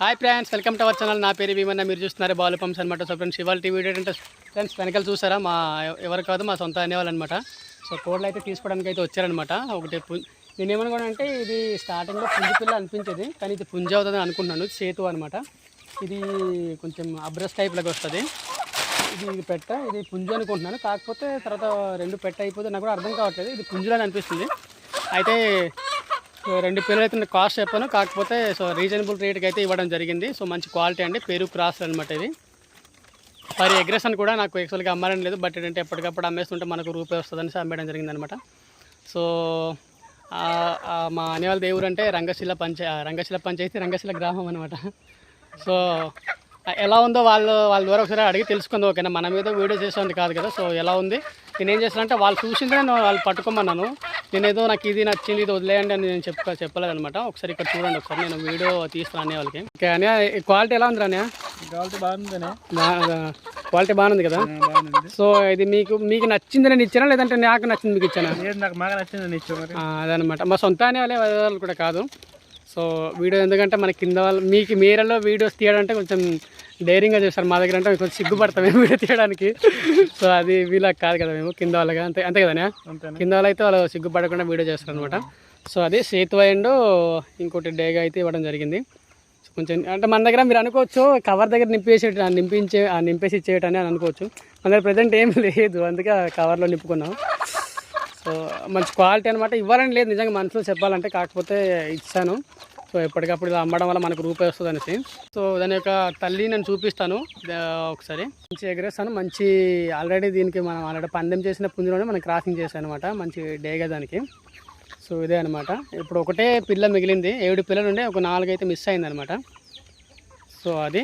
Hi friends, welcome to our channel. నా పేరు భీమన్న, మీరు చూస్తున్నారు బాలు పంప్స్ అనమాట. సో ఫ్రెండ్స్, ఇవాళ వీడియో ఏంటంటే ఫ్రెండ్స్ వెనకాల చూసారా, మా ఎవరు కాదు మా సొంత అనేవాళ్ళు అనమాట. సో కోళ్ళు అయితే తీసుకోవడానికి అయితే వచ్చారనమాట. ఒకటి నేను ఏమనుకున్నా అంటే ఇది స్టార్టింగ్లో పుంజు పిల్ల అనిపించేది, కానీ ఇది పుంజు అవుతుంది అనుకుంటున్నాను. సేతు అనమాట. ఇది కొంచెం అబ్రస్ టైప్లోకి వస్తుంది. ఇది పెట్ట, ఇది పుంజు అనుకుంటున్నాను. కాకపోతే తర్వాత రెండు పెట్ట అయిపోతే నాకు కూడా అర్థం కావట్లేదు. ఇది పుంజులని అనిపిస్తుంది. అయితే సో రెండు పిల్లలు అయితే కాస్ట్ చెప్పాను, కాకపోతే సో రీజనబుల్ రేట్కి అయితే ఇవ్వడం జరిగింది. సో మంచి క్వాలిటీ అండి, పెరుగు క్రాస్ అనమాట. ఇది మరి అగ్రెషన్ కూడా నాకు యాక్చువల్గా అమ్మాలని లేదు, బట్ ఏంటంటే ఎప్పటికప్పుడు అమ్మేస్తుంటే మనకు రూపాయి వస్తుందని అమ్మేయడం జరిగిందనమాట. సో మా అనేవాళ్ళ దేవుడు అంటే రంగశిల పంచాయతీ రంగశిల గ్రామం అనమాట. సో ఎలా ఉందో వాళ్ళ ద్వారా ఒకసారి అడిగి తెలుసుకుంది. ఓకేనా, మన మీద వీడియో చేసేది కాదు కదా. సో ఎలా ఉంది, నేనేం చేస్తానంటే వాళ్ళు చూసిందే నేను వాళ్ళు పట్టుకోమన్నాను. నేనేదో నాకు ఇది నచ్చింది, ఇది వదిలేయండి అని నేను చెప్పలేదనమాట. ఒకసారి ఇక్కడ చూడండి, ఒకసారి నేను వీడియో తీస్తాను అనే వాళ్ళకి. ఓకే అని క్వాలిటీ ఎలా ఉంది అన్నయ్య? క్వాలిటీ బాగుంది, క్వాలిటీ బాగుంది కదా. సో ఇది మీకు నచ్చింది నేను ఇచ్చానా, లేదంటే నాకు నచ్చింది మీకు ఇచ్చానా? నాకు బాగా నచ్చింది ఇచ్చాను. అదనమాట, మా సొంత అనే వాళ్ళు కూడా కాదు. సో వీడియో ఎందుకంటే మన కింద వాళ్ళు మీకు మీరలో వీడియోస్ తీయడంటే కొంచెం డైరింగ్గా చేస్తారు. మా దగ్గర అంటే కొంచెం సిగ్గుపడతాం మేము వీడియో తీయడానికి. సో అది వీళ్ళకి కాదు కదా, మేము కింద వాళ్ళగా అంతే కదా. కింద వాళ్ళు అయితే వాళ్ళు సిగ్గుపడకుండా వీడియో చేస్తారు అనమాట. సో అది సేతు అండ్ ఇంకోటి డేగా అయితే ఇవ్వడం జరిగింది. సో కొంచెం అంటే మన దగ్గర మీరు అనుకోవచ్చు కవర్ దగ్గర నింపేసి ఇచ్చేయటని అని అనుకోవచ్చు. మన దగ్గర ప్రజెంట్ ఏం లేదు, అందుకే కవర్లో నింపుకున్నాం. సో మంచి క్వాలిటీ అనమాట. ఇవ్వాలని లేదు నిజంగా మనసులో చెప్పాలంటే, కాకపోతే ఇచ్చాను. సో ఎప్పటికప్పుడు ఇలా అమ్మడం వల్ల మనకు రూపాయి వస్తుంది అనేసి. సో దాని యొక్క తల్లి నేను చూపిస్తాను ఒకసారి. మంచి ఎగరేస్తాను, మంచి ఆల్రెడీ దీనికి మనం ఆల్రెడీ పందెం చేసిన పుంజులోనే మనం క్రాసింగ్ చేసాను అనమాట. మంచి డేగా దానికి. సో ఇదే అనమాట. ఇప్పుడు ఒకటే పిల్ల మిగిలింది, 7 పిల్లలు ఉండే, ఒక 4 అయితే మిస్ అయింది అనమాట. సో అది.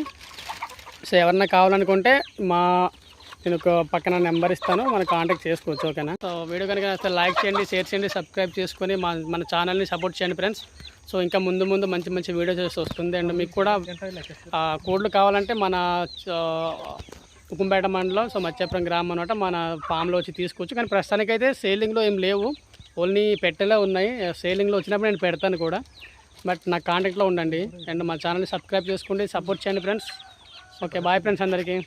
సో ఎవరన్నా కావాలనుకుంటే నేను ఒక పక్కన నెంబర్ ఇస్తాను, మనం కాంటాక్ట్ చేసుకోవచ్చు. ఓకేనా. సో వీడియో కనుక నచ్చితే లైక్ చేయండి, షేర్ చేయండి, సబ్స్క్రైబ్ చేసుకొని మన ఛానల్ని సపోర్ట్ చేయండి ఫ్రెండ్స్. సో ఇంకా ముందు మంచి వీడియోస్ వస్తుంది. అండ్ మీకు కూడా కోడ్లు కావాలంటే మన ఉక్కుంపేట మండలం సో మత్స్యాపురం గ్రామం అనమాట, మన ఫామ్లో వచ్చి తీసుకోవచ్చు. కానీ ప్రస్తుతానికైతే సేలింగ్లో ఏం లేవు, ఓన్లీ పెట్టెలే ఉన్నాయి. సేలింగ్లో వచ్చినప్పుడు నేను పెడతాను కూడా, బట్ నాకు కాంటాక్ట్లో ఉండండి. అండ్ మా ఛానల్ని సబ్స్క్రైబ్ చేసుకోండి, సపోర్ట్ చేయండి ఫ్రెండ్స్. ఓకే, బాయ్ ఫ్రెండ్స్ అందరికీ.